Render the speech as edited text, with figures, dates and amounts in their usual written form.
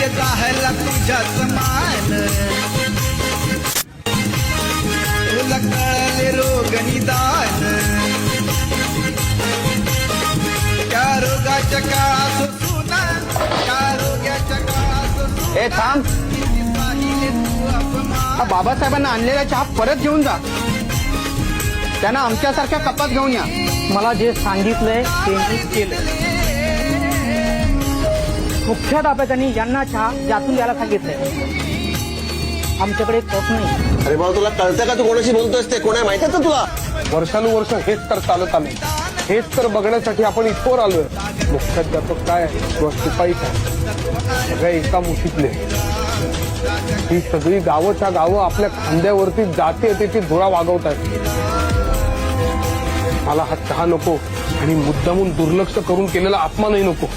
जाहला तुझ्या समान तुला कळले रोग निदान त्या रोगाच्या काळात सुना त्या रोगाच्या काळात ए थांब, हा बाबासाहेबांना आणलेला चहा परत घेऊन जा. त्यांना आमच्यासारख्या कपात घेऊन या. मला जे सांगितलंय ते मी केलं. मुख्याध्यापकांनी यांना चहा यातून द्यायला सांगितलंय. आमच्याकडे कप नाही. अरे बाबा तुला कळतं का तू कोणाशी बोलतोयस ते? कोण आहे माहिती आहे तुला? वर्षानुवर्ष हेच तर चालत आले, हेच तर बघण्यासाठी आपण इथवर आलोय. मुख्याध्यापक काय किंवा शिपाई काय, सगळ्या एका मुठीतले. ही सगळी गावच्या गावं आपल्या खांद्यावरती जाती त्याची धुरा वागवत आहेत. मला हा चहा नको आणि मुद्दामून दुर्लक्ष करून केलेला अपमानही नको.